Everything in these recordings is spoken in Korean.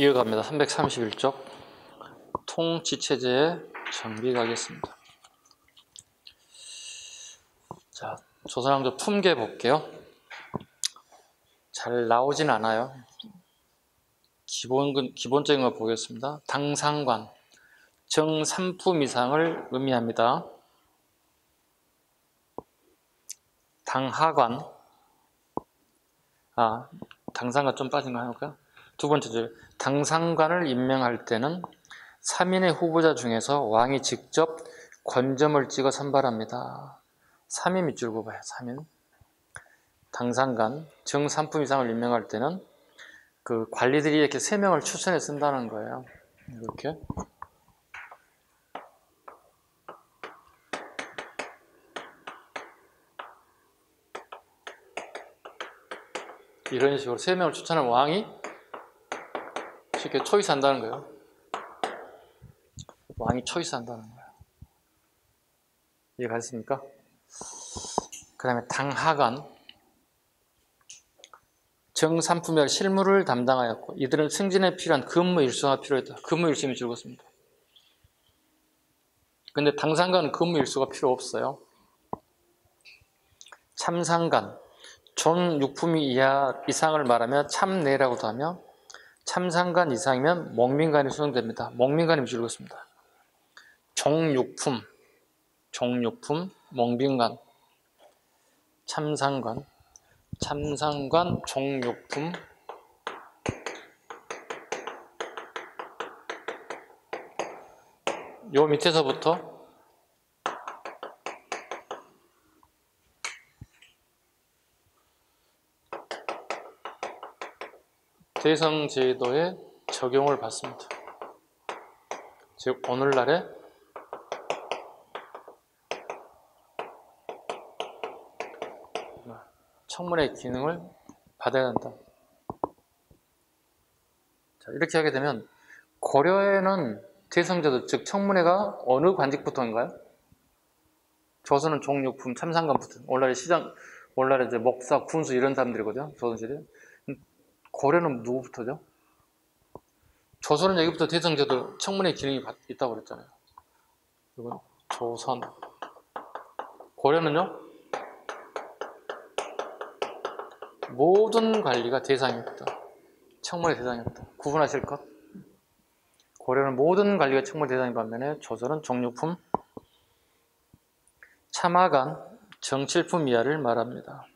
이어갑니다. 331쪽 통지체제의 정비 가겠습니다. 자, 조선왕조 품계 볼게요. 잘 나오진 않아요. 기본적인 걸 보겠습니다. 당상관, 정삼품 이상을 의미합니다. 당하관, 당상관 좀 빠진 거 해볼까요? 두 번째 줄, 당상관을 임명할 때는 3인의 후보자 중에서 왕이 직접 권점을 찍어 선발합니다. 3인 밑줄 긋어요. 3인. 당상관, 정삼품 이상을 임명할 때는 그 관리들이 이렇게 3명을 추천해 쓴다는 거예요. 이렇게. 이런 식으로 3명을 추천한 왕이 쉽게 초이스한다는 거예요. 왕이 초이스한다는 거예요. 이해가셨습니까? 그 다음에 당하관, 정삼품이라 실무를 담당하였고 이들은 승진에 필요한 근무 일수가 필요했다. 근무 일수임이 줄었습니다. 근데 당상관은 근무 일수가 필요 없어요. 참상관, 존 6품 이상을 말하며 참내라고도 하며 참상관 이상이면 목민관이 수정됩니다. 목민관이 줄었습니다. 종육품, 목민관, 참상관, 종육품, 요 밑에서부터 대성제도의 적용을 받습니다. 즉 오늘날의 청문회 기능을 받아야 한다. 자, 이렇게 하게 되면 고려에는 대성제도 즉 청문회가 어느 관직부터인가요? 조선은 종육품, 참상관부터. 오늘날에 이제 목사, 군수 이런 사람들이거든요. 조선시대. 고려는 누구부터죠? 조선은 여기부터 대성제도 청문회 기능이 있다고 그랬잖아요. 이건 조선. 고려는요? 모든 관리가 대상이었다. 청문회 대상이었다. 구분하실 것. 고려는 모든 관리가 청문회 대상인 반면에 조선은 종육품, 참하관, 정칠품 이하를 말합니다.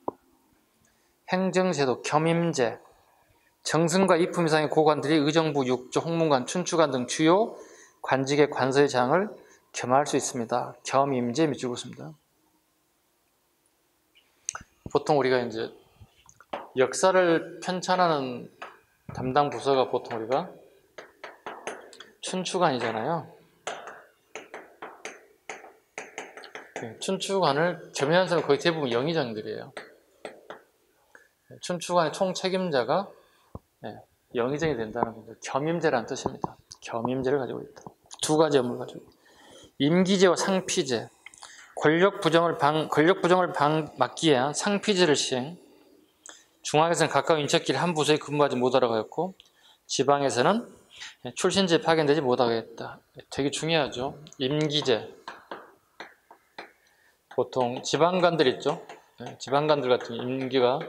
행정제도, 겸임제, 정승과 2품 이상의 고관들이 의정부, 육조, 홍문관, 춘추관 등 주요 관직의 관서의 장을 겸할 수 있습니다. 겸임제 밑줄 긋습니다. 보통 우리가 이제 역사를 편찬하는 담당 부서가 보통 우리가 춘추관이잖아요. 춘추관을 겸임하는 사람은 거의 대부분 영의정들이에요. 춘추관의 총책임자가 영의정이 된다는 겁니다. 겸임제라는 뜻입니다. 겸임제를 가지고 있다. 두 가지 업무를 가지고 있다. 임기제와 상피제, 권력 부정을 막기 위한 상피제를 시행. 중앙에서는 가까운 인척길 한 부서에 근무하지 못하라고 했고 지방에서는 출신지에 파견되지 못하게 했다. 되게 중요하죠. 임기제. 보통 지방관들 있죠. 지방관들 같은 임기가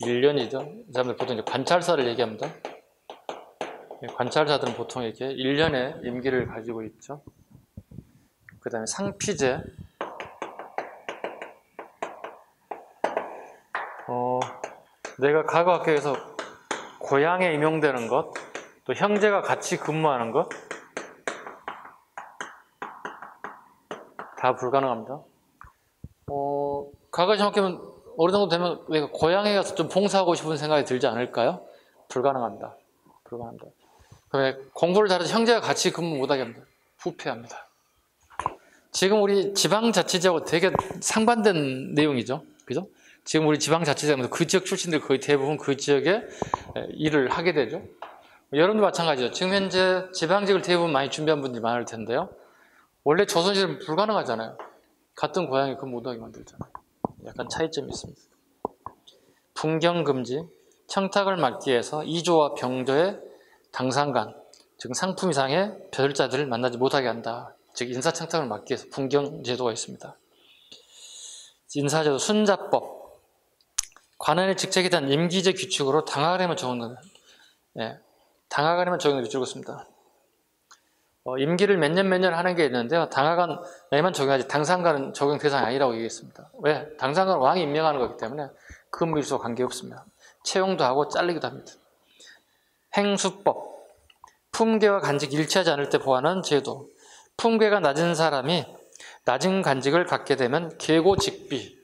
1년이죠. 이 사람들 보통 이제 관찰사를 얘기합니다. 관찰사들은 보통 이렇게 1년의 임기를 가지고 있죠. 그 다음에 상피제. 내가 과거 학교에서 고향에 임용되는 것, 또 형제가 같이 근무하는 것, 다 불가능합니다. 과거 중학교면 어느 정도 되면 내가 고향에 가서 좀 봉사하고 싶은 생각이 들지 않을까요? 불가능합니다. 불가능합니다. 그다음에 공부를 잘해서 형제가 같이 근무 못하게 합니다. 부패합니다. 지금 우리 지방자치제하고 되게 상반된 내용이죠. 그죠? 지금 우리 지방자치제하면서 그 지역 출신들 거의 대부분 그 지역에 일을 하게 되죠. 여러분도 마찬가지죠. 지금 현재 지방직을 대부분 많이 준비한 분들이 많을 텐데요. 원래 조선시대는 불가능하잖아요. 같은 고향에 근무 못하게 만들잖아요. 약간 차이점이 있습니다. 풍경금지, 청탁을 막기 위해서 이조와 병조의 당상간, 즉 상품 이상의 벼슬자들을 만나지 못하게 한다. 즉 인사청탁을 막기 위해서 분경제도가 있습니다. 인사제도 순자법, 관원의 직책에 대한 임기제 규칙으로 당하가림을 적용한다. 예, 당하가림을 적용해 주고 있습니다. 임기를 몇 년 하는 게 있는데요. 당하간에만 적용하지 당상간은 적용 대상이 아니라고 얘기했습니다. 왜? 당상간은 왕이 임명하는 거기 때문에 근무일수와 관계없습니다. 채용도 하고 잘리기도 합니다. 행수법, 품계와 간직이 일치하지 않을 때 보하는 제도. 품계가 낮은 사람이 낮은 간직을 갖게 되면 계고직비,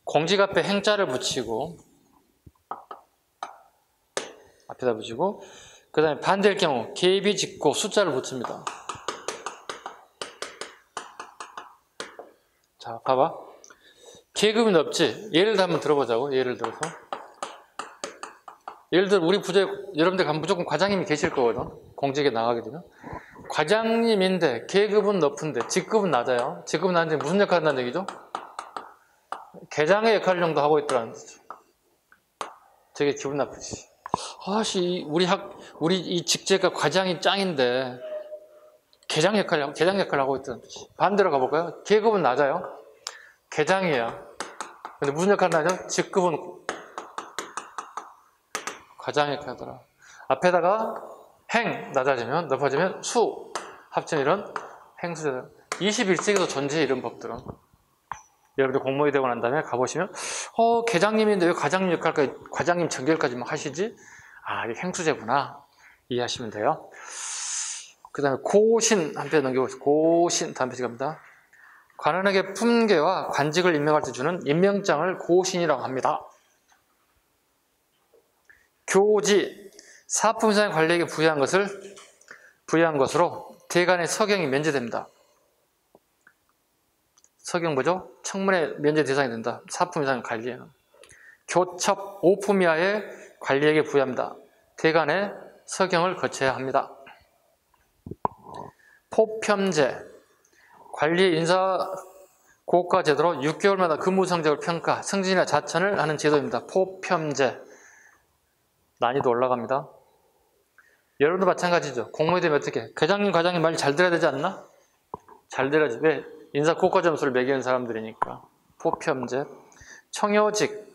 공직 앞에 행자를 붙이고 앞에다 붙이고, 그 다음에 반대일 경우 계비 짓고 숫자를 붙입니다. 자, 봐봐. 계급이 높지? 예를 들어 한번 들어보자고. 예를 들어서 우리 부재 여러분들 가면 무조건 과장님이 계실 거거든. 공직에 나가게 되면 과장님인데 계급은 높은데 직급은 낮아요. 직급은 낮은데 무슨 역할을 한다는 얘기죠? 계장의 역할 정도 하고 있더라는 거죠. 되게 기분 나쁘지. 아씨, 우리 이 직제가 과장이 짱인데 계장 역할을 하고 있다는 거지. 반대로 가볼까요? 계급은 낮아요. 계장이에요. 근데 무슨 역할을 하죠? 직급은 과장 역할을 하더라. 앞에다가 행 낮아지면 높아지면 수 합치면 이런 행수제들. 21세기도 존재해, 이런 법들은. 여러분들 공무원이 되고 난 다음에 가보시면 계장님인데 왜 과장님 역할까지, 과장님 전결까지 막 하시지? 아, 이게 행수제구나. 이해하시면 돼요. 그 다음에 고신 한 페이지 넘겨보세요. 고신 다음 페이지 갑니다. 관원에게 품계와 관직을 임명할 때 주는 임명장을 고신이라고 합니다. 교지, 사품 이상의 관리에게 부여한 것으로 대간의 서경이 면제됩니다. 서경 뭐죠? 청문회 면제 대상이 된다. 사품 이상의 관리에는. 교첩, 오품 이하의 관리에게 부여합니다. 대간의 서경을 거쳐야 합니다. 포평제, 관리의 인사 고과 제도로 6개월마다 근무 성적을 평가, 승진이나 자천을 하는 제도입니다. 포평제. 난이도 올라갑니다. 여러분도 마찬가지죠. 공무원이 되면 어떻게? 계장님, 과장님 말 잘 들어야 되지 않나? 잘 들어야지. 왜? 인사 고과 점수를 매기는 사람들이니까. 포평제. 청요직,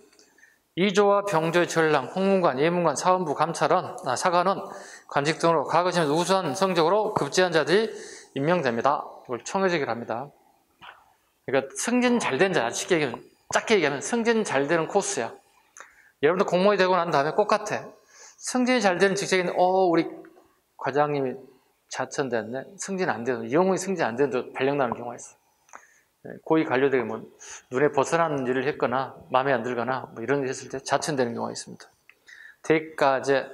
이조와 병조의 전랑, 홍문관, 예문관, 사원부, 감찰원, 사관원, 관직 등으로 과거시험에서 우수한 성적으로 급제한 자들이 임명됩니다. 이걸 청요직이라 합니다. 그러니까 승진 잘 된 자, 쉽게 얘기하면, 작게 얘기하면 승진 잘 되는 코스야. 여러분도 공무원이 되고 난 다음에 똑같아. 승진이 잘 되는 직책인, 우리 과장님이 자천됐네. 승진 안 되는, 이 경우에 승진 안 되는 발령나는 경우가 있어. 고위 관료들이 뭐 눈에 벗어나는 일을 했거나 마음에 안 들거나 뭐 이런 일 했을 때 자천되는 경우가 있습니다. 대가제,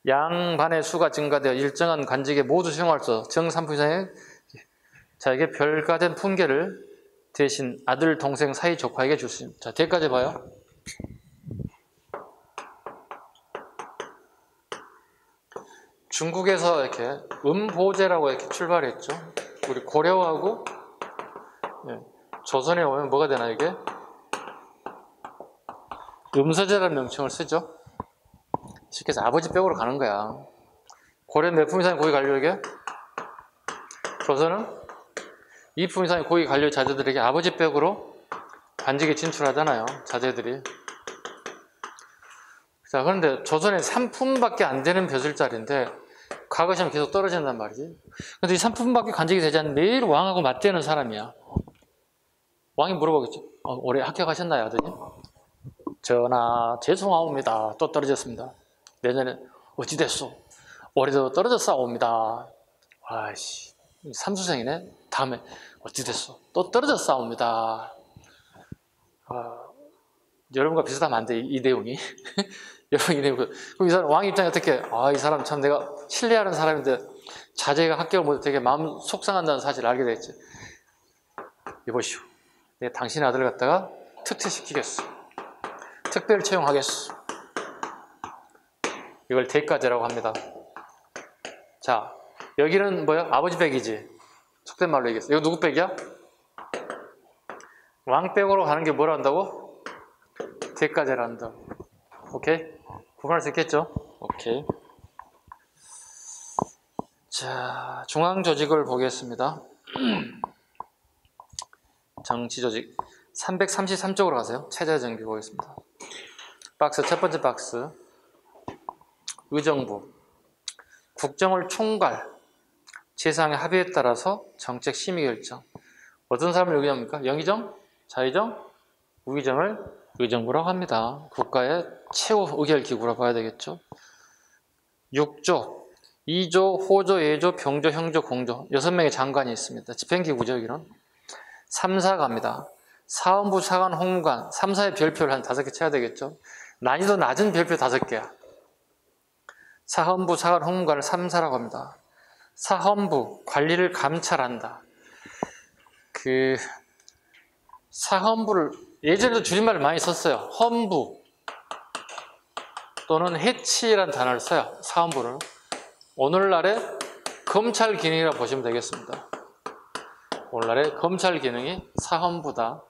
양반의 수가 증가되어 일정한 관직에 모두 수용할 수 없어 정삼품 이상의 자에게 별가된 품계를 대신 아들, 동생, 사이, 조카에게 줄 수 있습니다. 자, 대가제 봐요. 중국에서 이렇게 음보제라고 이렇게 출발했죠. 우리 고려하고 조선에 오면 뭐가 되나, 이게? 음서제라는 명칭을 쓰죠. 쉽게 해서 아버지 벽으로 가는 거야. 고려 몇 품 이상의 고위 관료에게? 조선은 2품 이상의 고위 관료 자제들에게 아버지 벽으로 관직에 진출하잖아요. 자제들이. 자, 그런데 조선에 3품밖에 안 되는 벼슬자리인데 과거시험 계속 떨어진단 말이지. 근데 이 3품밖에 관직이 되지 않는 매일 왕하고 맞대는 사람이야. 왕이 물어보겠죠. 올해 합격하셨나요, 아드님? 전하, 죄송하옵니다. 또 떨어졌습니다. 내년에 어찌 됐소? 올해도 떨어졌사옵니다. 아이씨, 삼수생이네. 다음에 어찌 됐소? 또 떨어졌사옵니다. 여러분과 비슷하면 안 돼, 이 내용이. 여러분, 이 내용. 그럼 이 사람, 왕 입장에 어떻게, 이 사람 참 내가 신뢰하는 사람인데 자제가 합격을 못해 되게 마음 속상한다는 사실을 알게 됐지. 여보시오, 내가 당신의 아들을 갖다가 특채시키겠어. 특별 채용하겠어. 이걸 대가제라고 합니다. 자, 여기는 뭐야? 아버지 댁이지. 속된 말로 얘기했어. 이거 누구 댁이야? 왕 댁으로 가는 게 뭐라 한다고? 대가제라 한다. 오케이? 구분할 수 있겠죠? 오케이. 자, 중앙 조직을 보겠습니다. 정치 조직 333쪽으로 가세요. 체제 정비 보겠습니다. 박스, 첫 번째 박스. 의정부. 국정을 총괄. 재상의 합의에 따라서 정책 심의 결정. 어떤 사람을 의견합니까? 영의정? 자의정? 우의정을 의정부라고 합니다. 국가의 최고 의결 기구라고 봐야 되겠죠. 6조. 2조, 호조, 예조, 병조, 형조, 공조 6명의 장관이 있습니다. 집행기구죠, 여기는. 3사 갑니다. 사원부, 사관, 홍무관 3사의 별표를 한 5개 쳐야 되겠죠. 난이도 낮은 별표 5개야. 사헌부, 사관, 홍무관을 3사라고 합니다. 사헌부, 관리를 감찰한다. 사헌부를 예전에도 줄임말을 많이 썼어요. 헌부 또는 해치라는 단어를 써요. 사헌부를. 오늘날의 검찰 기능이라고 보시면 되겠습니다. 오늘날의 검찰 기능이 사헌부다.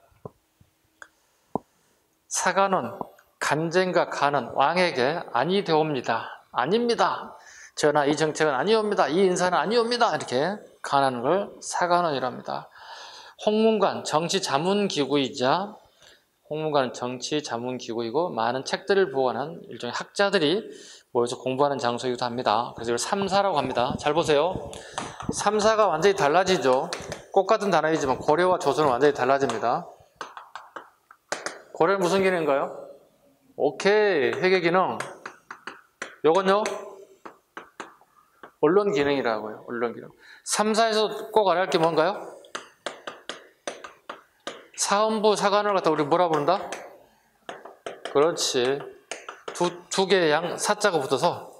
사관은 간쟁과 간은 왕에게 아니 되옵니다. 아닙니다. 전하 이 정책은 아니옵니다. 이 인사는 아니옵니다. 이렇게 간하는 걸 사관원이랍니다. 홍문관 정치자문기구이자 홍문관은 정치자문기구이고 많은 책들을 보관한 일종의 학자들이 모여서 공부하는 장소이기도 합니다. 그래서 이걸 3사라고 합니다. 잘 보세요. 3사가 완전히 달라지죠. 똑같은 단어이지만 고려와 조선은 완전히 달라집니다. 고려는 무슨 기능인가요? 오케이, 회계 기능. 요건요? 언론 기능이라고요. 언론 기능. 3사에서 꼭 알아야 할 게 뭔가요? 사헌부, 사관을 갖다 우리 뭐라 부른다? 그렇지. 두 개의 사자가 붙어서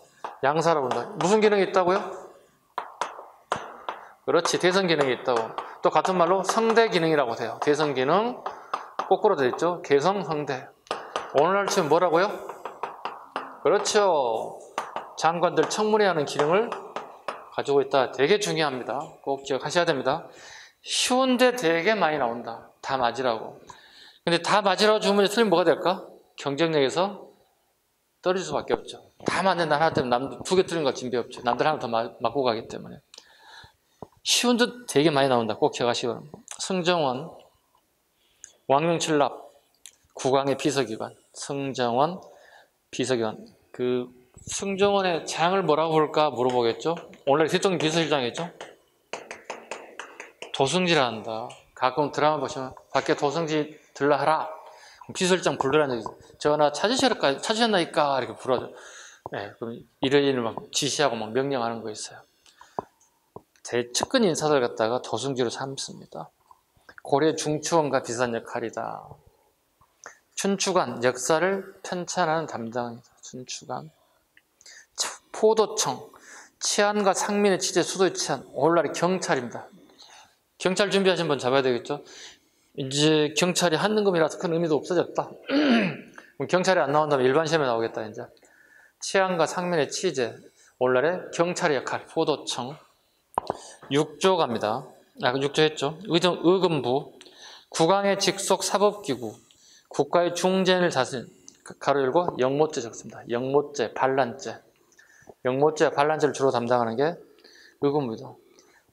양사라고 본다. 무슨 기능이 있다고요? 그렇지. 대선 기능이 있다고. 또 같은 말로 성대 기능이라고 돼요. 대선 기능 거꾸로 되어 있죠. 개성, 성대. 오늘날 치면 뭐라고요? 그렇죠. 장관들 청문회하는 기능을 가지고 있다. 되게 중요합니다. 꼭 기억하셔야 됩니다. 쉬운데 되게 많이 나온다. 다 맞으라고. 근데 다 맞으라고 주문이 틀리면 뭐가 될까? 경쟁력에서 떨어질 수밖에 없죠. 다 맞는 하나 때문에 남 2개 틀린 거 진배 없죠. 남들 하나 더 맞고 가기 때문에. 쉬운데 되게 많이 나온다. 꼭 기억하시기 바랍니다. 승정원, 왕명칠납, 국왕의 비서기관, 승정원, 비서기관. 승정원의 장을 뭐라고 부를까 물어보겠죠. 원래 대통령 비서실장이죠. 도승지라 한다. 가끔 드라마 보시면 밖에 도승지 들라 하라. 비서실장 부르라는 얘기죠. 전하 찾으셨나이까 이렇게 불러줘. 네, 그럼 이를 막 지시하고 막 명령하는 거 있어요. 제 측근 인사들 갖다가 도승지로 삼습니다. 고려 중추원과 비슷한 역할이다. 춘추관, 역사를 편찬하는 담당이다. 춘추관. 포도청, 치안과 상민의 취재, 수도의 치안. 오늘날의 경찰입니다. 경찰 준비하신 분 잡아야 되겠죠? 이제 경찰이 한능금이라서 큰 의미도 없어졌다. 경찰이 안 나온다면 일반 시험에 나오겠다, 이제. 치안과 상민의 취재. 오늘날의 경찰의 역할, 포도청. 6조 갑니다. 6조 했죠. 의금부, 국왕의 직속 사법기구, 국가의 중재인을 다스린, 가로 열고 영모죄 적습니다. 영모죄, 반란죄. 영모죄와 반란죄를 주로 담당하는 게 의금부입니다.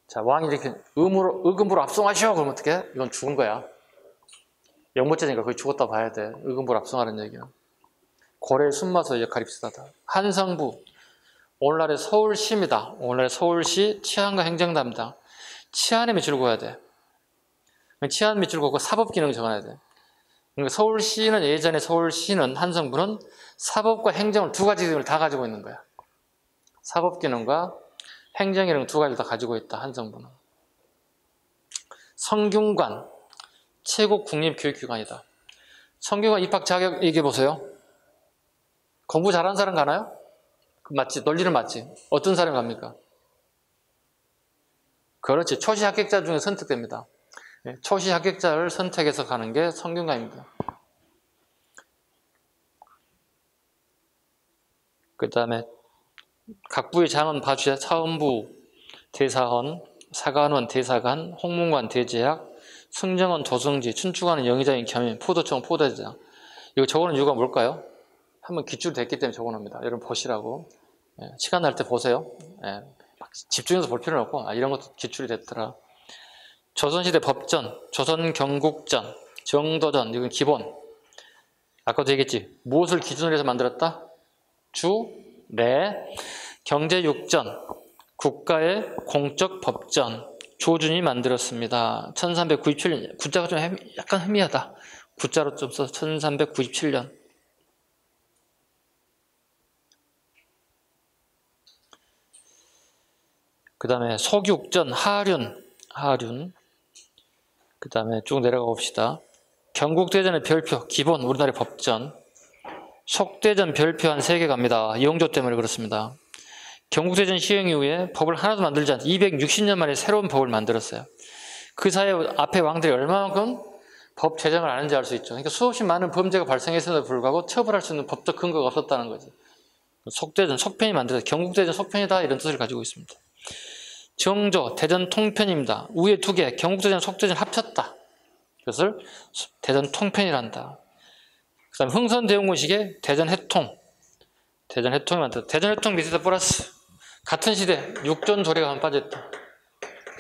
자, 왕이 이렇게 의금부로 압송하시오! 그러면 어떻게? 이건 죽은 거야. 영모죄니까 거의 죽었다 봐야 돼. 의금부로 압송하는 얘기는. 고려의 순마소의 역할이 비슷하다. 한성부, 오늘날의 서울시입니다. 오늘날의 서울시 치안과 행정 담당. 치안에 밑줄 그어야 돼. 치안 밑줄 그고 사법 기능 정해야 돼. 그러니까 서울시는 예전에 서울시는 한성부는 사법과 행정을 2가지 기능을 다 가지고 있는 거야. 사법 기능과 행정 기능 2가지를 다 가지고 있다. 한성부는. 성균관, 최고 국립교육기관이다. 성균관 입학 자격 얘기해 보세요. 공부 잘하는 사람 가나요? 맞지. 논리는 맞지. 어떤 사람이 갑니까? 그렇지. 초시 합격자 중에 선택됩니다. 초시 합격자를 선택해서 가는 게 성균관입니다. 그 다음에 각 부의 장은 봐주세요. 사헌부, 대사헌, 사관원, 대사관, 홍문관, 대제학, 승정원, 도승지, 춘추관은 영의장인 겸임, 포도청, 포도대장. 이거 적어놓은 이유가 뭘까요? 한번 기출됐기 때문에 적어놓습니다. 여러분 보시라고. 예, 시간 날 때 보세요. 예, 막 집중해서 볼 필요는 없고 이런 것도 기출이 됐더라. 조선시대 법전, 조선경국전, 정도전 이건 기본. 아까도 얘기했지. 무엇을 기준으로 해서 만들었다? 주, 내, 경제육전, 국가의 공적 법전, 조준이 만들었습니다. 1397년. 구자가 좀 약간 희미하다. 구자로 좀 써서 1397년. 그 다음에 속육전, 하륜. 그 다음에 쭉 내려가 봅시다. 경국대전의 별표, 기본, 우리나라의 법전. 속대전 별표 한 3개 갑니다. 영조 때문에 그렇습니다. 경국대전 시행 이후에 법을 하나도 만들지 않고 260년 만에 새로운 법을 만들었어요. 그 사이에 앞에 왕들이 얼마만큼 법 제정을 안 했는지 알 수 있죠. 그러니까 수없이 많은 범죄가 발생했음에도 불구하고 처벌할 수 있는 법적 근거가 없었다는 거지. 속대전, 속편이 만들어서 경국대전 속편이다 이런 뜻을 가지고 있습니다. 정조, 대전 통편입니다. 위에 2개, 경국대전, 속대전 합쳤다. 그것을 대전 통편이란다. 그 다음에 흥선대원군식의 대전 해통. 대전 해통이 만들었다. 대전 해통 밑에다 플러스. 같은 시대 육전조례가 한 빠졌다.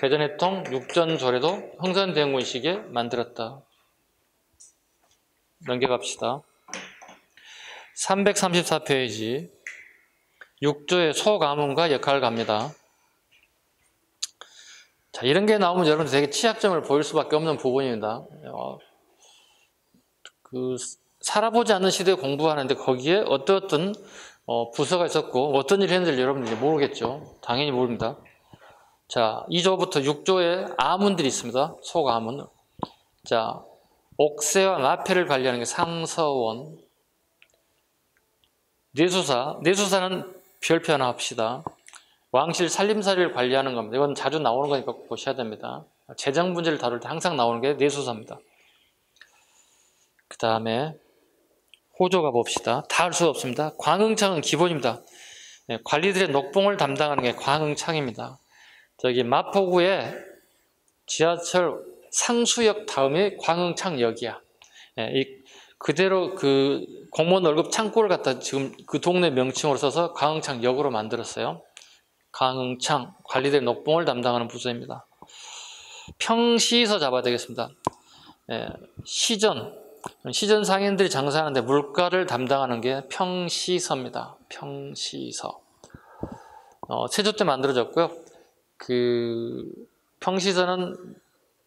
대전 해통, 육전조례도 흥선대원군식에 만들었다. 넘겨갑시다. 334페이지. 6조의 소가문과 역할을 갑니다. 자, 이런 게 나오면 여러분들 되게 취약점을 보일 수밖에 없는 부분입니다. 살아보지 않는 시대에 공부하는데 거기에 어떤 부서가 있었고 어떤 일을 했는지 여러분들이 모르겠죠. 당연히 모릅니다. 자, 2조부터 6조에 아문들이 있습니다. 속아문. 자, 옥새와 마패를 관리하는 게 상서원. 내수사는 별표 하나 합시다. 왕실 살림살이를 관리하는 겁니다. 이건 자주 나오는 거니까 꼭 보셔야 됩니다. 재정 문제를 다룰 때 항상 나오는 게 내수사입니다. 그 다음에 호조 가봅시다. 다 할 수 없습니다. 광흥창은 기본입니다. 네, 관리들의 녹봉을 담당하는 게 광흥창입니다. 저기 마포구에 지하철 상수역 다음에 광흥창역이야. 네, 그대로 그 공무원 월급 창구를 갖다 지금 그 동네 명칭으로 써서 광흥창역으로 만들었어요. 광흥창, 관리들의 녹봉을 담당하는 부서입니다. 평시서 잡아야 되겠습니다. 네, 시전 상인들이 장사하는데 물가를 담당하는 게 평시서입니다. 평시서. 세조 때 만들어졌고요. 그 평시서는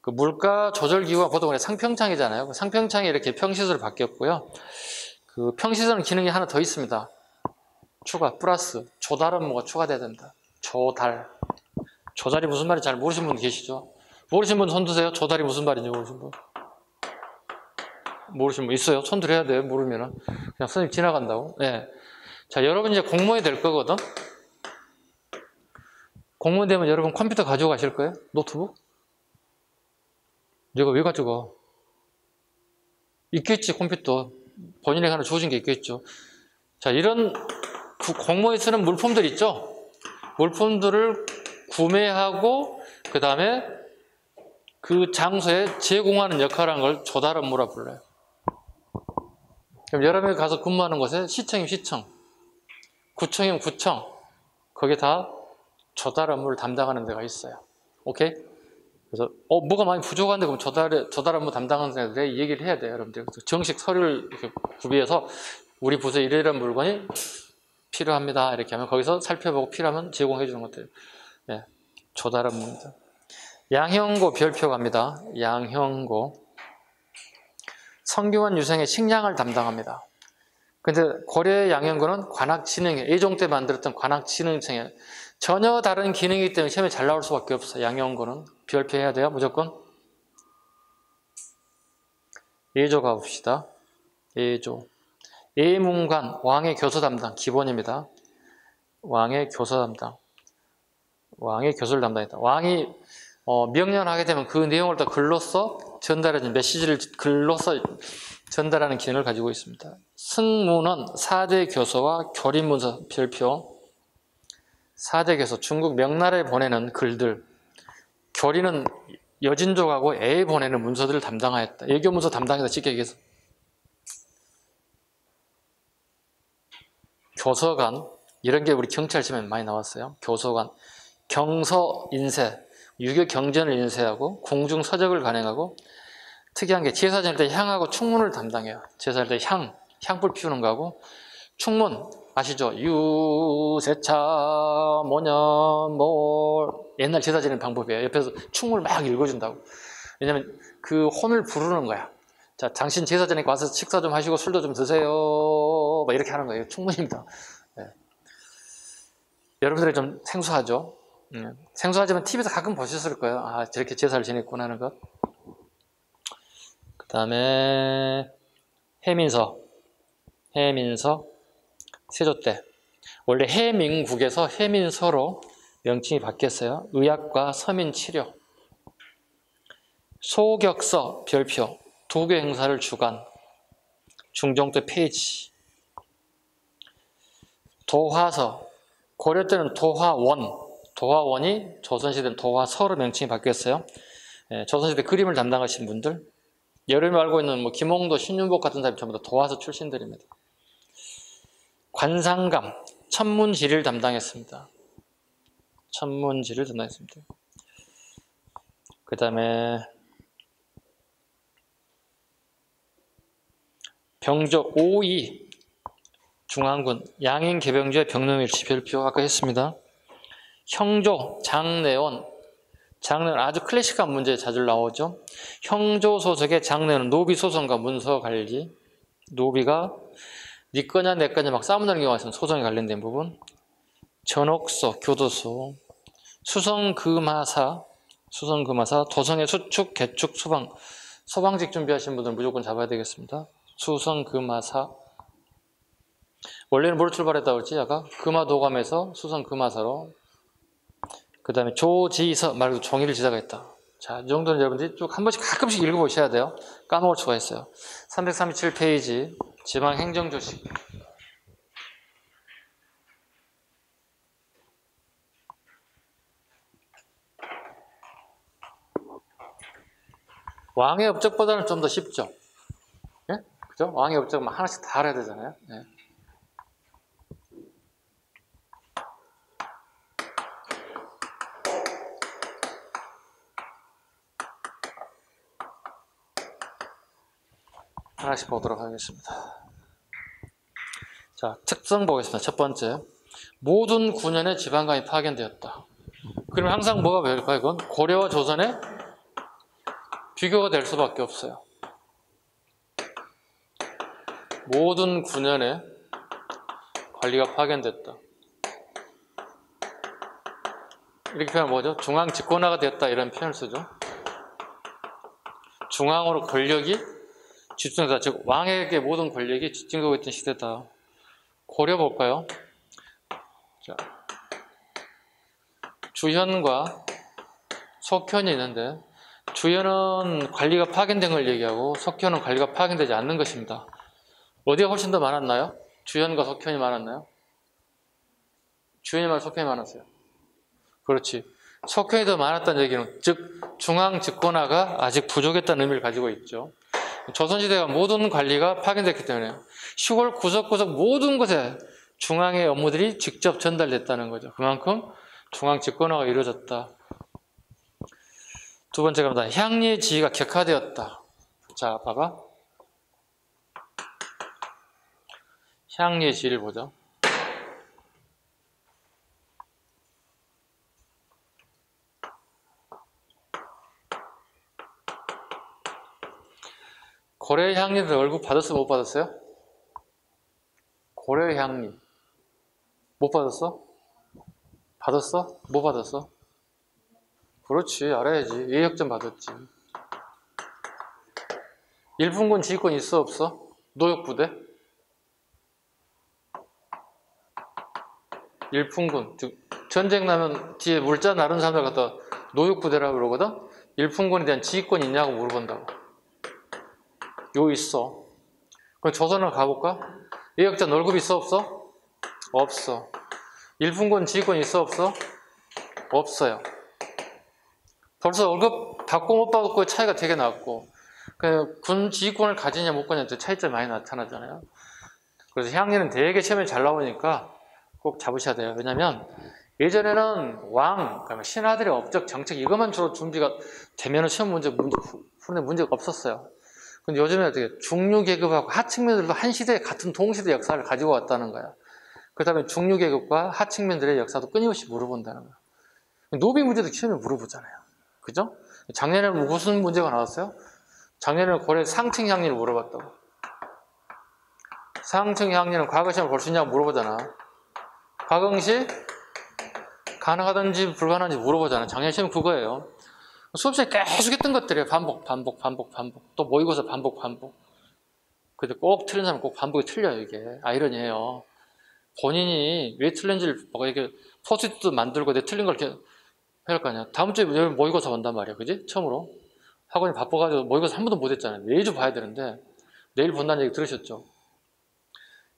그 물가 조절 기구가 보통 상평창이잖아요. 상평창이 이렇게 평시서로 바뀌었고요. 그 평시서는 기능이 하나 더 있습니다. 추가, 플러스, 조달 업무가 추가돼야 됩니다. 조달이 무슨 말인지 잘 모르시는 분 계시죠? 모르시는 분 손 드세요. 조달이 무슨 말인지 모르시는 분. 모르시는 분 있어요? 손 들어야 돼요. 모르면은 그냥 선생님 지나간다고. 네. 자, 여러분 이제 공무원이 될 거거든. 공무원 되면 여러분 컴퓨터 가지고 가실 거예요? 노트북? 내가 왜 가져가? 있겠지, 컴퓨터. 본인에게 하나 주어진 게 있겠죠. 자, 이런 공무원이 쓰는 물품들 있죠? 물품들을 구매하고 그 다음에 그 장소에 제공하는 역할을 하는 걸 조달 업무라 불러요. 그럼 여러 명이 가서 근무하는 곳에 시청이면 시청, 구청이면 구청, 거기에 다 조달 업무를 담당하는 데가 있어요. 오케이? 그래서 뭐가 많이 부족한데 그럼 조달 업무 담당하는 데에 얘기를 해야 돼요, 여러분들. 그래서 정식 서류를 이렇게 구비해서 우리 부서에 이런 물건이 필요합니다. 이렇게 하면 거기서 살펴보고 필요하면 제공해 주는 것들. 네, 조달 업무입니다. 양형고 별표 갑니다. 양형고. 성균관 유생의 식량을 담당합니다. 근데 고려 양형고는 관악진흥, 예종 때 만들었던 관악진흥청에 전혀 다른 기능이기 때문에 시험에 잘 나올 수밖에 없어요. 양형고는 별표해야 돼요, 무조건. 예조 가봅시다. 예조. 예문관, 왕의 교서 담당, 기본입니다. 왕의 교서 담당. 왕의 교서를 담당했다. 왕이 명령하게 되면 그 내용을 다 글로써 전달해준 메시지를 글로써 전달하는 기능을 가지고 있습니다. 승무는 4대 교서와 교린문서 별표. 4대 교서, 중국 명나라에 보내는 글들. 교린은 여진족하고 애에 보내는 문서들을 담당하였다. 예교문서 담당했다, 쉽게 얘기해서. 교서관, 이런 게 우리 경찰 시험에 많이 나왔어요. 교서관, 경서 인쇄, 유교 경전을 인쇄하고 궁중 서적을 간행하고, 특이한 게 제사 지낼 때 향하고 충문을 담당해요. 제사 지낼 때 향불 피우는 거하고, 충문 아시죠? 유세차 모녀몰, 옛날 제사 지내는 방법이에요. 옆에서 충문을 막 읽어준다고. 왜냐면 그 혼을 부르는 거야. 자, 당신 제사 지내고 와서 식사 좀 하시고 술도 좀 드세요. 막 이렇게 하는 거예요. 충문입니다. 네. 여러분들이 좀 생소하죠? 생소하지만 TV에서 가끔 보셨을 거예요. 아, 저렇게 제사를 지냈구나 하는 것. 그 다음에 해민서, 세조 때. 원래 해민국에서 해민서로 명칭이 바뀌었어요. 의학과 서민치료. 소격서, 별표, 도교 행사를 주관. 중종 때 페이지. 도화서, 고려 때는 도화원이 조선시대는 도화서로 명칭이 바뀌었어요. 조선시대 그림을 담당하신 분들, 여름에 알고 있는 뭐 김홍도, 신윤복 같은 사람이 전부 다 도화서 출신들입니다. 관상감, 천문지리를 담당했습니다. 그 다음에 병조 5위 중앙군 양인 개병주의 병놈일치 별표 아까 했습니다. 형조 장내원 아주 클래식한 문제에 자주 나오죠. 형조 소속의 장내원 노비 소송과 문서 관리. 노비가 네 거냐 내 거냐 막 싸우는 경우가 있으면 소송에 관련된 부분. 전옥소 교도소. 수성금하사 도성의 수축 개축 소방직 준비하시는 분들은 무조건 잡아야 되겠습니다. 수성금하사. 원래는 뭐로 출발했다고 했지? 아까 금화도감에서 수성금하사로. 그 다음에 조지서 말고 종이를 지사가있다. 자, 이 정도는 여러분들이 쭉 한 번씩 가끔씩 읽어보셔야 돼요. 까먹을 수가 있어요. 337페이지 지방행정조식. 왕의 업적보다는 좀 더 쉽죠. 예? 그죠? 왕의 업적은 하나씩 다 알아야 되잖아요. 예. 하나씩 보도록 하겠습니다. 자, 특성 보겠습니다. 첫 번째, 모든 9년에 지방감이 파견되었다. 그러면 항상 뭐가 될까요? 이건 고려와 조선의 비교가 될 수밖에 없어요. 모든 9년에 관리가 파견됐다. 이렇게 표현하면 뭐죠? 중앙 집권화가 되었다 이런 표현을 쓰죠. 중앙으로 권력이 집중되다. 즉 왕에게 모든 권력이 집중되고 있던 시대다. 고려 볼까요? 자, 주현과 석현이 있는데 주현은 관리가 파견된 걸 얘기하고 석현은 관리가 파견되지 않는 것입니다. 어디가 훨씬 더 많았나요? 주현과 석현이 많았나요? 주현이 많아 석현이 많았어요. 그렇지. 석현이 더 많았다는 얘기는 즉 중앙 집권화가 아직 부족했다는 의미를 가지고 있죠. 조선시대가 모든 관리가 파견됐기 때문에 시골 구석구석 모든 곳에 중앙의 업무들이 직접 전달됐다는 거죠. 그만큼 중앙 집권화가 이루어졌다. 두 번째 갑니다. 향리의 지위가 격화되었다. 자, 봐봐. 향리의 지위를 보자. 고려의 향리들 월급 받았어? 못 받았어요? 고려의 향리 못 받았어? 받았어? 못 받았어? 그렇지, 알아야지. 예역전 받았지. 일품군 지휘권 있어 없어? 노역부대? 일품군, 즉 전쟁 나면 뒤에 물자 나른 사람들 갖다 노역부대라고 그러거든? 일품군에 대한 지휘권 있냐고 물어본다고. 요 있어. 그럼 조선을 가볼까? 예역전 월급 있어 없어? 없어. 일품군 지휘권 있어 없어? 없어요. 벌써 월급 받고 못 받고 차이가 되게 났고, 군 지휘권을 가지냐 못 가지냐 차이점이 많이 나타나잖아요. 그래서 향리는 되게 시험에 잘 나오니까 꼭 잡으셔야 돼요. 왜냐면 예전에는 왕, 그러니까 신하들의 업적, 정책 이것만 주로 준비가 되면은 시험 푸는데 문제가 없었어요. 근데 요즘에 어떻게 중류계급하고 하층민들도 한 시대에 같은 동시대 역사를 가지고 왔다는 거야. 그렇다면 중류계급과 하층민들의 역사도 끊임없이 물어본다는 거야. 노비 문제도 시험에 물어보잖아요. 그죠? 작년에는 무슨 문제가 나왔어요? 작년에는 고려 상층 향리를 물어봤다고. 상층 향리는 과거 시험을 볼 수 있냐고 물어보잖아. 과거시 가능하든지 불가능한지 물어보잖아. 작년 시험 그거예요. 수업 시간에 계속 했던 것들이에요. 반복. 또 모의고사 반복. 근데 꼭 틀린 사람은 꼭 반복이 틀려요, 이게. 아이러니해요. 본인이 왜 틀린지를 뭐 이렇게 포스트도 만들고 내 틀린 걸 이렇게 해야 할 거 아니야. 다음 주에 모의고사 본단 말이야. 그지? 처음으로. 학원이 바빠가지고 모의고사 한 번도 못 했잖아요. 매주 봐야 되는데 내일 본다는 얘기 들으셨죠?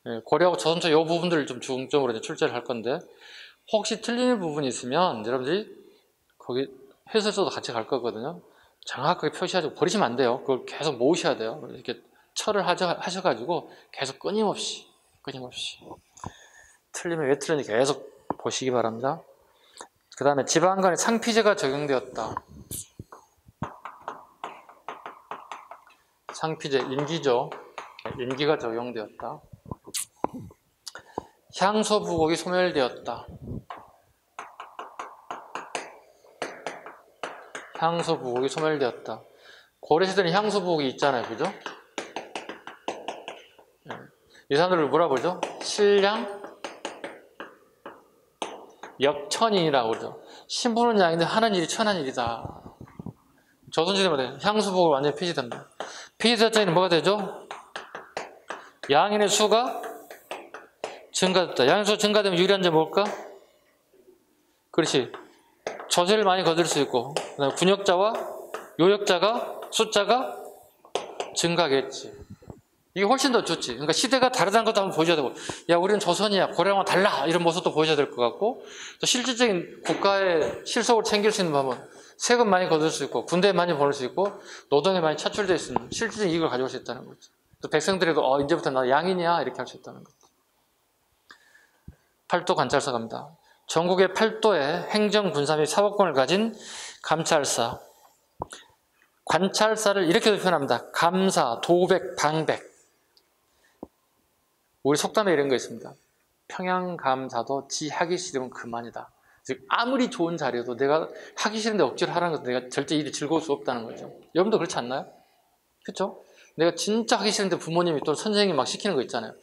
예, 고려하고 조선초 이 부분들을 좀 중점으로 이제 출제를 할 건데 혹시 틀리는 부분이 있으면 여러분들이 거기 해설서도 같이 갈 거거든요. 정확하게 표시하시고 버리시면 안 돼요. 그걸 계속 모으셔야 돼요. 이렇게 철을 하셔가지고 계속 끊임없이 틀리면 왜 틀리는지 계속 보시기 바랍니다. 그 다음에 지방간에 상피제가 적용되었다. 상피제, 임기죠. 임기가 적용되었다. 향소부곡이 소멸되었다. 향소부곡이 소멸되었다. 고려시대는 향소부곡이 있잖아요. 그죠? 이 사람들을 뭐라 그러죠? 신량 역천인이라고 그러죠. 신부는 양인데 하는 일이 천한 일이다. 조선시대마다 향수복을 완전히 폐지된다. 폐지됐자니 뭐가 되죠? 양인의 수가 증가됐다. 양인의 수가 증가되면 유리한 점 뭘까? 그렇지. 조세를 많이 거둘 수 있고 그다음에 군역자와 요역자가 숫자가 증가하겠지. 이게 훨씬 더 좋지. 그러니까 시대가 다르다는 것도 한번 보셔야 되고, 야, 우리는 조선이야, 고려랑 달라, 이런 모습도 보셔야 될 것 같고, 또 실질적인 국가의 실속을 챙길 수 있는 방법은 세금 많이 거둘 수 있고, 군대 많이 벌 수 있고, 노동에 많이 차출되어 있으면 실질적인 이익을 가져올 수 있다는 거죠. 또 백성들에도 이제부터 나 양인이야 이렇게 할 수 있다는 거죠. 팔도 관찰사 갑니다. 전국의 팔도에 행정, 군사 및 사법권을 가진 감찰사. 관찰사를 이렇게도 표현합니다. 감사, 도백, 방백. 우리 속담에 이런 거 있습니다. 평양감사도 지 하기 싫으면 그만이다. 즉 아무리 좋은 자료도 내가 하기 싫은데 억지로 하라는 것도 내가 절대 일이 즐거울 수 없다는 거죠. 여러분도 그렇지 않나요? 그렇죠? 내가 진짜 하기 싫은데 부모님이 또 선생님이 막 시키는 거 있잖아요.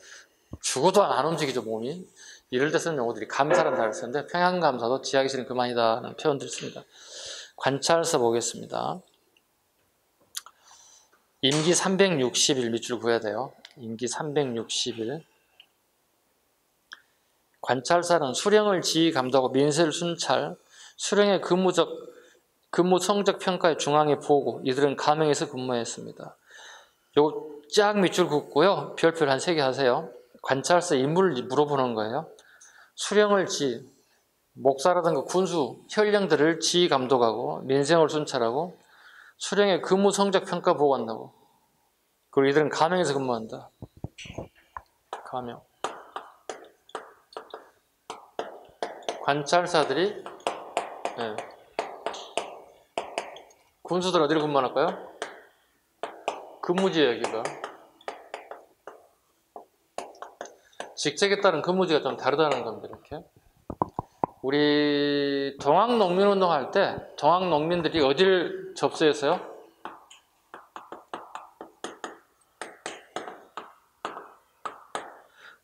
죽어도 안 움직이죠, 몸이. 이럴 때 쓰는 용어들이 감사라는 단어를 쓰는데 평양감사도 지 하기 싫으면 그만이다 라는 표현들을 씁니다. 관찰사 보겠습니다. 임기 360일 밑줄 그어야 돼요. 임기 360일. 관찰사는 수령을 지휘 감독하고 민세를 순찰, 수령의 근무 성적 평가의 중앙에 보고 이들은 가명에서 근무했습니다. 요거 쫙 밑줄 긋고요. 별표를 한 3개 하세요. 관찰사 인물을 물어보는 거예요. 수령을 목사라든가 군수, 현령들을 지휘 감독하고 민생을 순찰하고 수령의 근무 성적 평가 보고한다고. 그리고 이들은 가명에서 근무한다. 가명. 관찰사들이 군수들 어디로 근무할까요? 근무지예요, 여기가. 직책에 따른 근무지가 좀 다르다는 겁니다, 이렇게. 우리 동학농민운동 할 때 동학농민들이 어디를 접수했어요?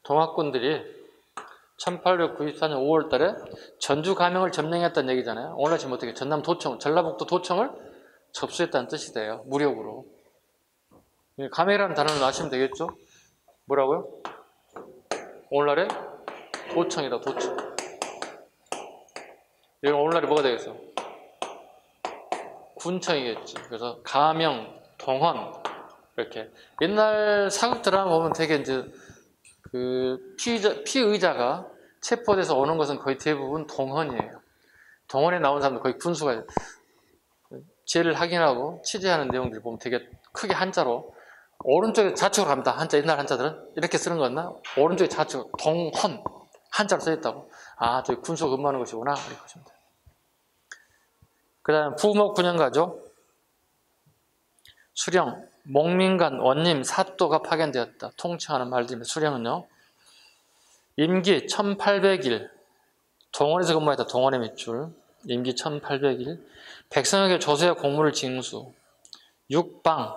동학군들이 1894년 5월 달에 전주 가명을 점령했다는 얘기잖아요. 오늘 지금 어떻게 전남 도청, 전라북도 도청을 접수했다는 뜻이 돼요. 무력으로. 가명이라는 단어를 아시면 되겠죠? 뭐라고요? 오늘날의 도청이다, 도청. 이건 오늘날에 뭐가 되겠어? 군청이겠지. 그래서 가명, 동헌, 이렇게. 옛날 사극 드라마 보면 되게 이제 그 피의자가 체포돼서 오는 것은 거의 대부분 동헌이에요. 동헌에 나온 사람들 거의 군수가 죄를 확인하고 취재하는 내용들 보면 되게 크게 한자로 오른쪽에 좌측으로 갑니다. 한자, 옛날 한자들은 이렇게 쓰는 거였나? 오른쪽에 좌측, 동헌 한자로 써있다고. 아, 저기 군수 근무하는 것이구나 이렇게 보시면 돼요. 그 다음에 부목 분연가죠. 수령, 목민간, 원님, 사또가 파견되었다. 통칭하는 말들입니다. 수령은요. 임기 1800일 동원에서 근무했다. 동원의 밑줄. 임기 1800일 백성에게 조서의 공무를 징수. 육방,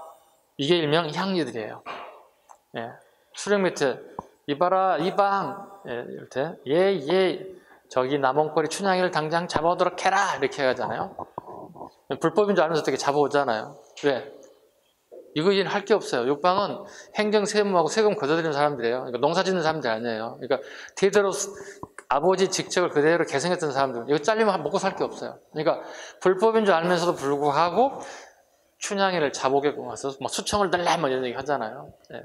이게 일명 향리들이에요. 예. 수령 밑에 이봐라 이방, 예, 이렇게 예 저기 남원거리 춘향이를 당장 잡아오도록 해라 이렇게 하잖아요. 불법인 줄 알면서 어떻게 잡아오잖아요. 왜? 이거 이해는 할 게 없어요. 육방은 행정 세무하고 세금 거둬들이는 사람들이에요. 그러니까 농사 짓는 사람들이 아니에요. 그러니까 대대로 아버지 직책을 그대로 계승했던 사람들. 이거 잘리면 먹고 살 게 없어요. 그러니까 불법인 줄 알면서도 불구하고 춘향이를 잡아오게끔 와서 막 수청을 달라 뭐 이런 얘기 하잖아요. 예.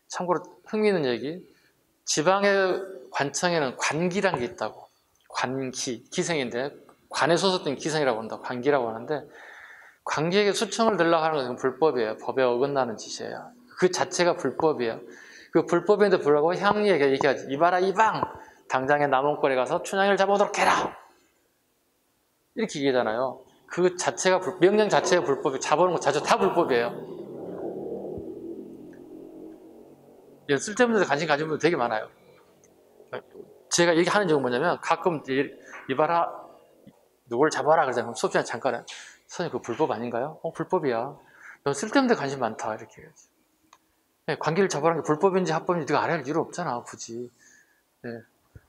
참고로 흥미있는 얘기. 지방의 관청에는 관기란 게 있다고. 관기, 기생인데 관에 소속된 기생이라고 한다. 관기라고 하는데 관기에게 수청을 들라고 하는 것은 불법이에요. 법에 어긋나는 짓이에요. 그 자체가 불법이에요. 그 불법인데 불구하고 향리에게 얘기하지. 이봐라 이방! 당장에 남원거리 가서 춘향이를 잡아오도록 해라! 이렇게 얘기하잖아요. 그 자체가 명령 자체가 불법이에요. 잡아오는 것 자체가 다 불법이에요. 쓸데없는 데 관심 가진 분들 되게 많아요. 제가 얘기하는 이유가 뭐냐면 가끔 이봐라 누굴 잡아라 그러잖아요. 수업 시간에 잠깐 선생님 그거 불법 아닌가요? 불법이야. 넌 쓸데없는 데 관심 많다 이렇게 해야지. 네, 관계를 잡아라는 게 불법인지 합법인지 네가 알아야 할 이유 없잖아 굳이. 네,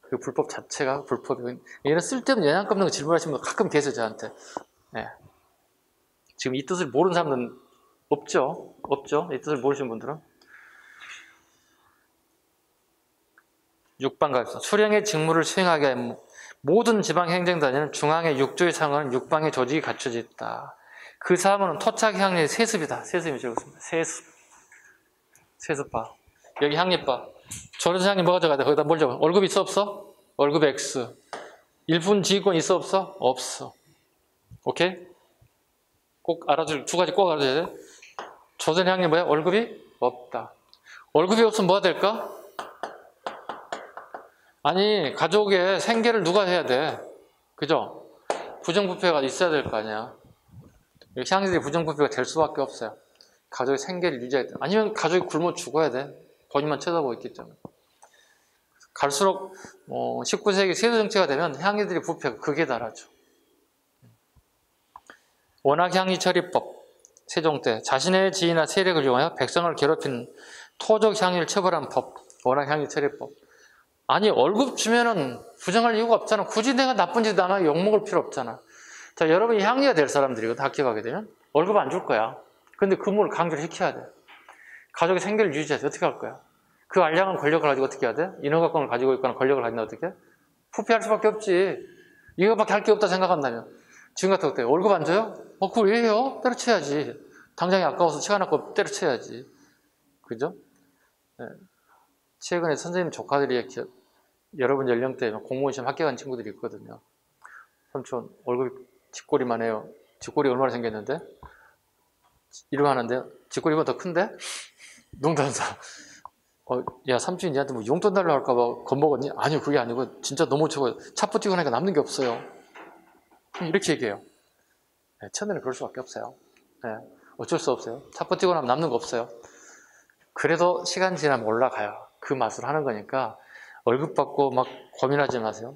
그 불법 자체가 불법이고 이런 쓸데없는 영양감 없는 거 질문하시는 분 가끔 계세요 저한테. 네. 지금 이 뜻을 모르는 사람들은 없죠? 이 뜻을 모르시는 분들은. 6방 가입니다. 수령의 직무를 수행하게 한 모든 지방행정단위는 중앙의 6조에 상하는 6방의 조직이 갖춰져 있다. 그 사람은 토착향리의 세습이다. 세습이 적었습니다. 세습바. 여기 향리바. 조련사장님 뭐가 적어야 돼? 거기다 뭘 적어? 월급 있어 없어? 월급 X. 일분 지휘권 있어 없어? 없어. 오케이? 꼭 알아줄 두 가지 꼭 알아줘야 돼. 조선향리 뭐야? 월급이 없다. 월급이 없으면 뭐가 될까? 아니 가족의 생계를 누가 해야 돼? 그죠? 부정부패가 있어야 될 거 아니야. 향리들이 부정부패가 될 수밖에 없어요. 가족의 생계를 유지해야 돼. 아니면 가족이 굶어 죽어야 돼. 본인만 쳐다보고 있기 때문에. 갈수록 19세기 세도정치가 되면 향리들의 부패가 극에 달하죠. 원학향리처리법 세종 때 자신의 지위나 세력을 이용하여 백성을 괴롭히는 토적향리를 처벌한 법 원학향리처리법. 아니 월급 주면은 부정할 이유가 없잖아. 굳이 내가 나쁜 짓 안 하고 욕먹을 필요 없잖아. 자, 여러분이 향리가 될 사람들이거든. 학교 가게 되면 월급 안 줄 거야. 근데 근무를 강제로 시켜야 돼. 가족의 생계를 유지해야 돼. 어떻게 할 거야? 그 알량한 권력을 가지고 어떻게 해야 돼? 인허가권을 가지고 있거나 권력을 가진다 어떻게 해? 부패할 수밖에 없지. 이거밖에 할 게 없다 생각한다면 지금 같은 때 월급 안 줘요? 그걸 왜 해요? 때려쳐야지. 당장이 아까워서 시간 아까워 때려쳐야지. 그죠? 네. 최근에 선생님 조카들이 여러분 연령대에 공무원 시험 합격한 친구들이 있거든요. 삼촌 월급이 쥐꼬리만 해요. 쥐꼬리 얼마나 생겼는데? 이러고 하는데 쥐꼬리보다 더 큰데? 농담사. 야 삼촌이 니한테 뭐 용돈 달라고 할까봐 겁먹었니? 아니요 그게 아니고 진짜 너무 적어요. 차포 뛰고 나니까 남는 게 없어요. 이렇게 얘기해요. 네, 처음에는 그럴 수밖에 없어요. 네, 어쩔 수 없어요. 차포 뛰고 나면 남는 거 없어요. 그래도 시간 지나면 올라가요. 그 맛으로 하는 거니까 월급 받고 막 고민하지 마세요.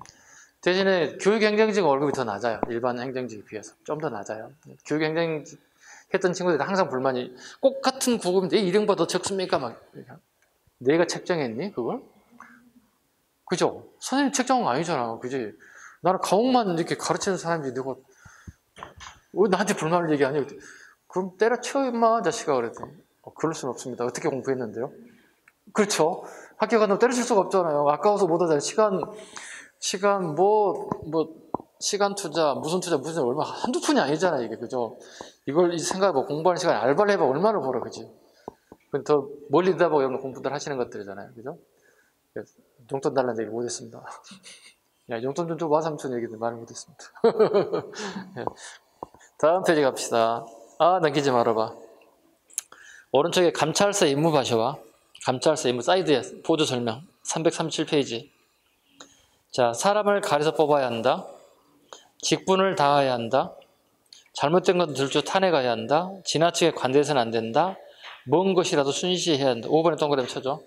대신에 교육행정직 월급이 더 낮아요. 일반 행정직에 비해서 좀 더 낮아요. 교육행정직 했던 친구들이 항상 불만이 꼭 같은 구급인데 1인보다 더 적습니까? 막 내가 책정했니 그걸? 그죠? 선생님 책정한 거 아니잖아. 그지? 나는 과목만 이렇게 가르치는 사람이 누가 왜 나한테 불만을 얘기하냐? 그럼 때려쳐 임마 자식아 그랬더니 그럴 수는 없습니다. 어떻게 공부했는데요? 그렇죠. 학교 간다고 때려칠 수가 없잖아요. 아까워서 못하잖아요. 시간 시간 투자 무슨 얼마 한두 푼이 아니잖아 이게 그죠? 이걸 생각해봐. 공부하는 시간에 알바를 해봐 얼마나 벌어 그지? 더 멀리 내다보고 여러분 공부들 하시는 것들이잖아요. 그죠? 용돈 달라는 얘기 못했습니다. 야, 용돈 좀 줘봐 삼촌 얘기도 말 못했습니다. 다음 페이지 갑시다. 넘기지 말아봐. 오른쪽에 감찰사 임무바셔와 감찰사 임무 사이드에 보조 설명 337페이지. 자, 사람을 가려서 뽑아야 한다. 직분을 다해야 한다. 잘못된 것도 들추어 탄핵해야 한다. 지나치게 관대해서는 안 된다. 먼 것이라도 순시해야 한다. 5번에 동그라미 쳐줘.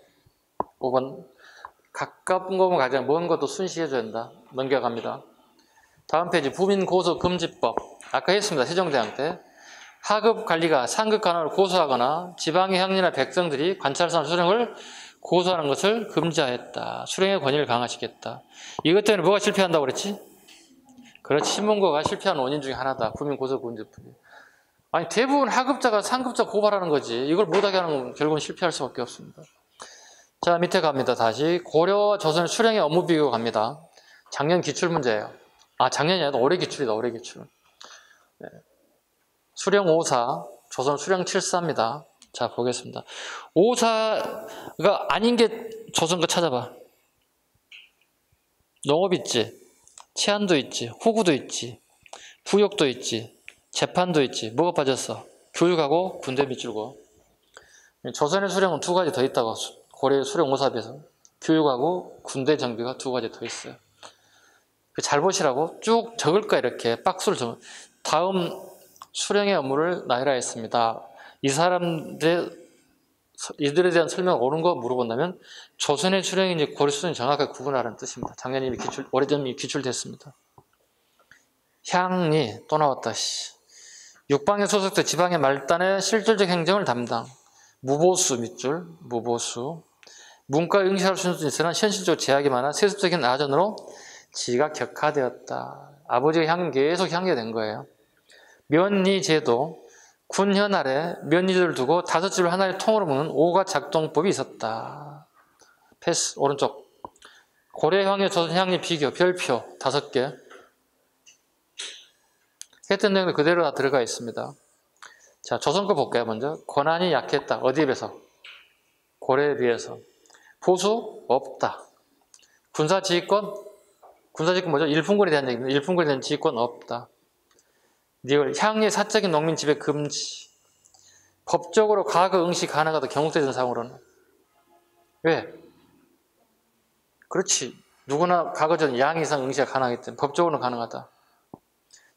5번. 가까운 것만 가장 먼 것도 순시해줘야 한다. 넘겨갑니다. 다음 페이지 부민고소금지법. 아까 했습니다. 세종대왕 때. 하급 관리가 상급 관원을 고소하거나 지방의乡리나 백성들이 관찰사 수령을 고소하는 것을 금지하였다. 수령의 권위를 강화시켰다. 이것 때문에 뭐가 실패한다고 그랬지? 그렇지. 신문고가 실패한 원인 중에 하나다. 부민고소금지법이. 아니 대부분 하급자가 상급자 고발하는 거지. 이걸 못하게 하는 건 결국은 실패할 수밖에 없습니다. 자, 밑에 갑니다. 다시 고려와 조선의 수령의 업무 비교 갑니다. 작년 기출문제예요. 아, 작년이 아니라 올해 기출이다. 올해 기출. 네. 수령 5사, 조선 수령 7사입니다. 자, 보겠습니다. 5사가 아닌 게 조선 거 찾아봐. 농업 있지, 치안도 있지, 후구도 있지, 부역도 있지, 재판도 있지. 뭐가 빠졌어? 교육하고 군대 밑줄고. 조선의 수령은 2가지 더 있다고. 고려의 수령 5사에 비해서. 교육하고 군대 정비가 2가지 더 있어요. 잘 보시라고 쭉 적을 거야. 이렇게 박스를 적. 다음 수령의 업무를 나열하였습니다. 이 사람들 이들에 대한 설명 옳은 거 물어본다면 조선의 수령인지 고려 수령인지 정확하게 구분하라는 뜻입니다. 작년에 이미 오래전 이미 기출됐습니다. 향리 또 나왔다. 육방에 소속돼 지방의 말단의 실질적 행정을 담당. 무보수 밑줄 무보수. 문과 응시할 수 있으나 현실적 제약이 많아 세습적인 아전으로 지가 격화되었다. 아버지가 계속 향계된 거예요. 면리 제도, 군현 아래 면리제를 두고 5집을 하나의 통으로 묶는 5가 작동법이 있었다. 패스, 오른쪽. 고려향리, 조선향리 비교, 별표 5개. 했던 내용도 그대로 다 들어가 있습니다. 자, 조선 거 볼까요, 먼저? 권한이 약했다. 어디에 비해서? 고려에 비해서. 보수? 없다. 군사지휘권 뭐죠? 일품권에 대한 얘기입니다. 일품권에 대한 지휘권 없다. 리을 향리 사적인 농민 지배 금지. 법적으로 과거 응시 가능하다. 경국대전 상으로는. 왜? 그렇지. 누구나 과거전 양 이상 응시가 가능하기 때문에 법적으로는 가능하다.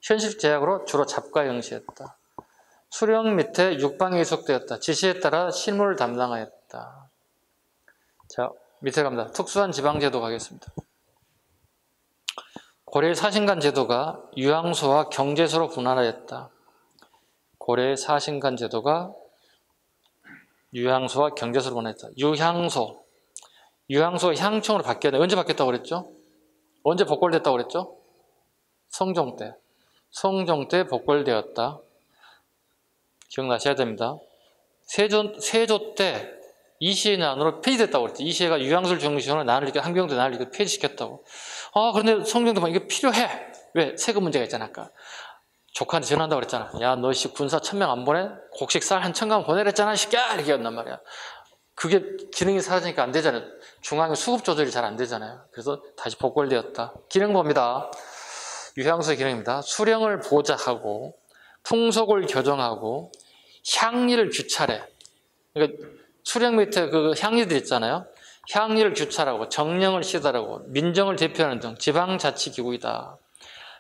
현실 제약으로 주로 잡과에 응시했다. 수령 밑에 육방에 이속되었다. 지시에 따라 실무를 담당하였다. 자, 밑에 갑니다. 특수한 지방제도 가겠습니다. 고려의 사신관 제도가 유향소와 경제소로 분할하였다. 고려의 사신관 제도가 유향소와 경제소로 분할했다. 유향소 향청으로 바뀌었네. 언제 바뀌었다고 그랬죠? 언제 복골됐다고 그랬죠? 성종 때 복골되었다. 기억나셔야 됩니다. 세조 때 이시해는 안으로 폐지됐다고 그랬죠. 이시해가 유향술 정시원을 한경도 나를 이렇게 폐지시켰다고. 아, 그런데 성종도 막 이게 필요해. 왜? 세금 문제가 있잖아, 아까. 조카한테 전화한다고 그랬잖아. 야, 너 군사 1000명 안 보내? 곡식 쌀 한 1000강 보내랬잖아, 시끼야! 이렇게 했단 말이야. 그게 기능이 사라지니까 안 되잖아요. 중앙의 수급 조절이 잘 안 되잖아요. 그래서 다시 복골되었다. 기능 봅니다. 유향소의 기능입니다. 수령을 보좌하고, 풍속을 교정하고, 향리를 규찰해. 그러니까 수령 밑에 그 향리들 있잖아요. 향리를 규찰하고 정령을 시달하고 민정을 대표하는 등 지방자치기구이다.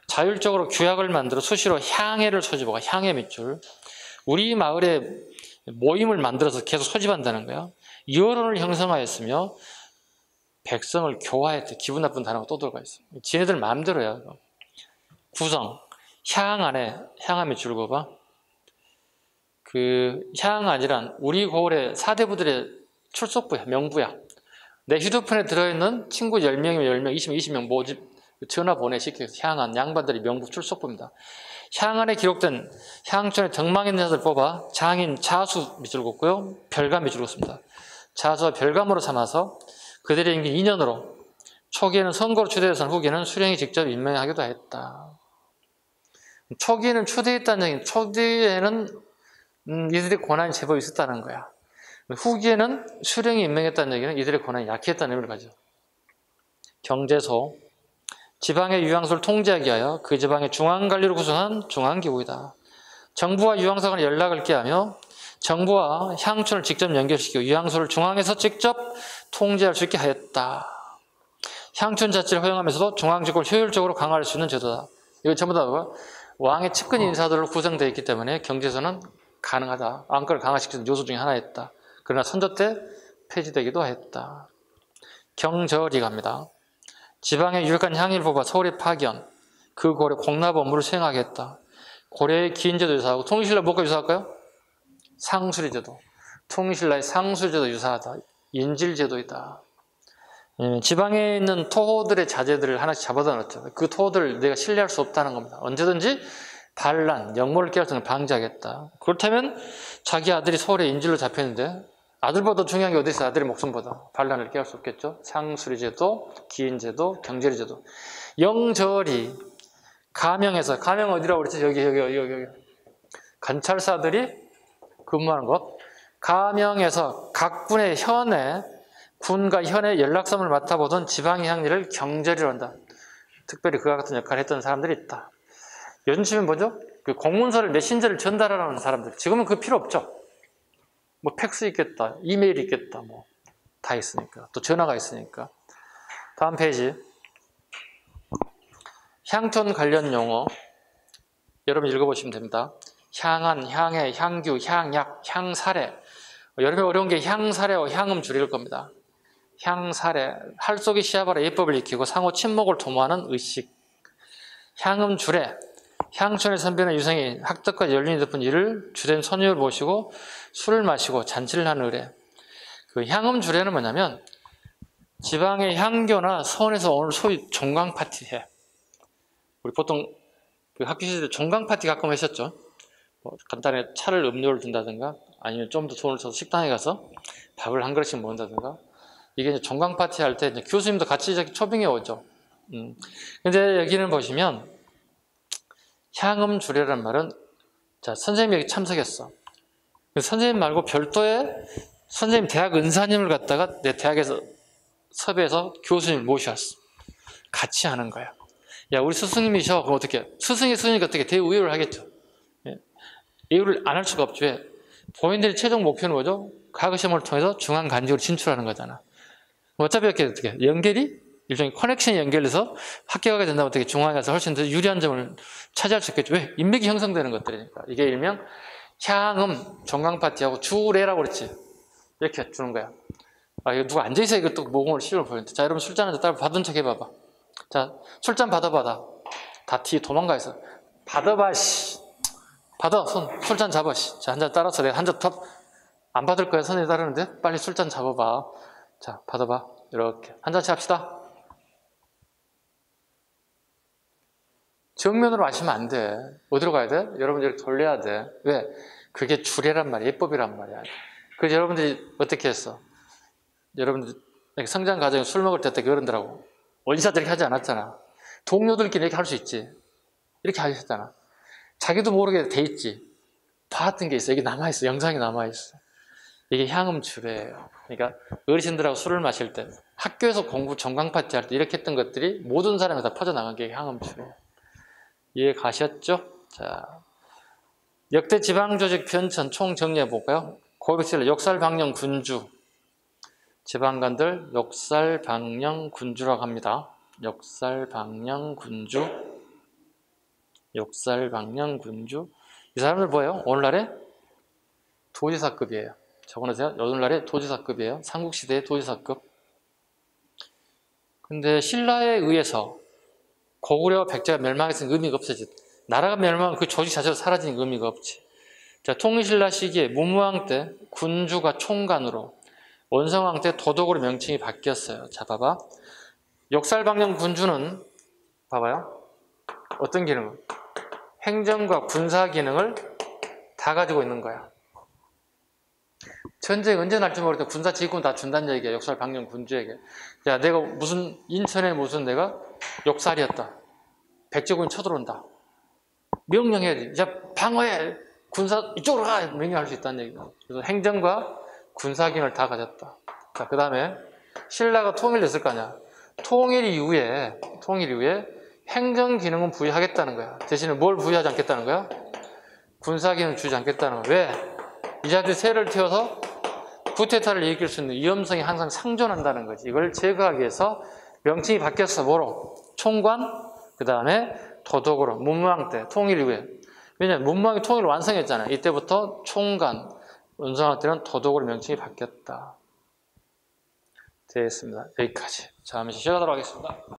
자율적으로 규약을 만들어 수시로 향회를 소집하고 향회 밑줄. 우리 마을에 모임을 만들어서 계속 소집한다는 거예요. 여론을 형성하였으며 백성을 교화했대. 기분 나쁜 단어가 또 들어가 있어요. 지네들 마음대로 해요. 구성. 향 안에 향화 밑줄 그어봐. 그 향안이란 우리 고을의 사대부들의 출석부야. 명부야. 내 휴대폰에 들어있는 친구 10명이면 10명, 20명, 20명 모집 전화 보내시켜서 향안, 양반들이 명부 출석부입니다. 향안에 기록된 향촌에 덕망 있는 자들 뽑아 장인, 자수 밑줄 긋고요. 별감 밑줄 긋습니다. 자수와 별감으로 삼아서 그들의 임기 2년으로 초기에는 선거로 추대해서 후기에는 수령이 직접 임명하기도 했다. 초기에는 추대했다는 얘기는 초기에는 이들의 권한이 제법 있었다는 거야. 후기에는 수령이 임명했다는 얘기는 이들의 권한이 약했다는 의미를 가져. 경제소. 지방의 유향소를 통제하기 위하여 그 지방의 중앙관리를 구성한 중앙기구이다. 정부와 유향소 간의 연락을 깨하며 정부와 향촌을 직접 연결시키고 유향소를 중앙에서 직접 통제할 수 있게 하였다. 향촌 자치를 허용하면서도 중앙정권을 효율적으로 강화할 수 있는 제도다. 이거 전부 다 왕의 측근 인사들로 구성되어 있기 때문에 경제에서는 가능하다. 왕권을 강화시키는 요소 중에 하나였다. 그러나 선조 때 폐지되기도 했다. 경절이 갑니다. 지방의 유력한 향일을 뽑아 서울에 파견, 그 고려 공납 업무를 수행하겠다. 고려의 기인제도 유사하고 통일신라 뭐가 유사할까요? 상수리제도. 통일신라의 상수리제도 유사하다. 인질제도이다. 지방에 있는 토호들의 자제들을 하나씩 잡아다 놨죠. 그 토호들을 내가 신뢰할 수 없다는 겁니다. 언제든지 반란, 역모를 깨할 등을 방지하겠다. 그렇다면 자기 아들이 서울에 인질로 잡혔는데 아들보다 중요한 게 어디 있어요? 아들의 목숨보다. 반란을 깨할 수 없겠죠. 상수리제도, 기인제도, 경제리제도. 영절이 가명에서, 가명 어디라고 그랬지? 여기. 관찰사들이 근무하는 곳. 가명에서 각 군의 현에 군과 현의 연락섬을 맡아보던 지방의 향리를 경절이라고 한다. 특별히 그와 같은 역할을 했던 사람들이 있다. 요즘쯤엔 뭐죠? 그 공문서를 메신저를 전달하는 사람들. 지금은 그 필요 없죠. 뭐 팩스 있겠다, 이메일이 있겠다, 뭐 다 있으니까. 또 전화가 있으니까. 다음 페이지. 향촌 관련 용어. 여러분 읽어보시면 됩니다. 향안, 향해, 향규, 향약, 향사례. 여러분 어려운 게 향사례와 향음 줄일 겁니다. 향사례, 할 속이 시합하라 예법을 익히고 상호 친목을 도모하는 의식. 향음 주례, 향촌의 선비나 유생이 학덕과 연륜이 덮은 이를 주된 선유를 모시고 술을 마시고 잔치를 하는 의례. 그 향음 주례는 뭐냐면 지방의 향교나 서원에서 오늘 소위 종강 파티 해. 우리 보통 그 학교 시절 종강 파티 가끔 하셨죠? 뭐 간단히 차를 음료를 준다든가 아니면 좀 더 돈을 써서 식당에 가서 밥을 한 그릇씩 먹는다든가. 이게 이제 종강 파티 할 때 교수님도 같이 초빙해 오죠. 근데 여기는 보시면 향음 주례라는 말은 자 선생님이 여기 참석했어. 선생님 말고 별도의 선생님 대학 은사님을 갖다가 내 대학에서 섭외해서 교수님을 모셔왔어. 같이 하는 거야. 야 우리 스승님이셔. 그럼 어떻게? 스승이 스승이니까 어떻게 대우를 하겠죠. 예우를 안 할 수가 없죠. 왜? 본인들의 최종 목표는 뭐죠? 과거 시험을 통해서 중앙 간직으로 진출하는 거잖아. 어차피 이렇게 어떻게 연결이 일종의 커넥션이 연결돼서 합격하게 된다면 어떻게 중앙에 가서 훨씬 더 유리한 점을 차지할 수 있겠죠. 왜? 인맥이 형성되는 것들이니까. 이게 일명 향음, 종강 파티하고 주례라고 그랬지. 이렇게 주는 거야. 아, 이거 누가 앉아있어 이것도 모공을 시험을 보는데. 자, 여러분 술잔 한잔 따라 받은 척 해봐봐. 자, 술잔 받아봐라. 다 뒤에 도망가 있어. 받아봐, 씨. 받아, 술잔 잡아, 씨. 자, 한 잔 따라서 내가 한 잔 더 안 받을 거야. 선생님 따르는데. 빨리 술잔 잡아봐. 자, 받아봐. 이렇게. 한 잔씩 합시다. 정면으로 마시면 안 돼. 어디로 가야 돼? 여러분들 이렇게 돌려야 돼. 왜? 그게 주례란 말이야. 예법이란 말이야. 그래서 여러분들이 어떻게 했어? 여러분들 성장 과정에 술 먹을 때 어떻게 어른들하고 원리사들 이렇게 하지 않았잖아. 동료들끼리 이렇게 할 수 있지. 이렇게 하셨잖아. 자기도 모르게 돼 있지. 봤던 게 있어. 이게 남아있어. 영상이 남아있어. 이게 향음 주례예요. 그러니까 어르신들하고 술을 마실 때 학교에서 공부 전강 파티 할 때 이렇게 했던 것들이 모든 사람에 다 퍼져나간 게 향음 주례예요. 이해 가셨죠? 자, 역대 지방조직 편찬 총 정리해 볼까요? 고백실 역살방령 군주. 지방관들 역살방령 군주라고 합니다. 역살방령 군주. 역살방령 군주. 이 사람들 뭐예요? 오늘날의 도지사급이에요. 적어놓으세요. 오늘날의 도지사급이에요. 삼국시대의 도지사급. 근데 신라에 의해서 고구려와 백제가 멸망했으니 의미가 없어지. 나라가 멸망하면 그 조직 자체로 사라지는 의미가 없지. 자, 통일신라 시기에 문무왕 때 군주가 총관으로, 원성왕 때 도독으로 명칭이 바뀌었어요. 자, 봐봐. 역살방령 군주는 봐봐요. 어떤 기능을? 행정과 군사 기능을 다 가지고 있는 거야. 전쟁 언제 날지 모르겠다. 군사 지휘권 다 준다는 얘기야. 역살방령 군주에게. 야, 내가 무슨 인천에 무슨 내가 역살이었다. 백제군이 쳐들어온다. 명령해야 돼. 야, 방어해. 군사 이쪽으로 가. 명령할 수 있다는 얘기다. 그래서 행정과 군사 기능을 다 가졌다. 자, 그 다음에 신라가 통일됐을 거 아니야. 통일 이후에 행정 기능은 부여하겠다는 거야. 대신에 뭘 부여하지 않겠다는 거야? 군사 기능 주지 않겠다는 거야. 왜? 이 자들이 새를 튀어서 쿠데타를 일으킬 수 있는 위험성이 항상 상존한다는 거지. 이걸 제거하기 위해서 명칭이 바뀌었어. 뭐로? 총관, 그 다음에 도독으로, 문무왕 때, 통일 이후에. 왜냐면 문무왕이 통일을 완성했잖아요. 이때부터 총관, 문무왕 때는 도독으로 명칭이 바뀌었다. 되겠습니다. 여기까지. 자, 잠시 쉬어가도록 하겠습니다.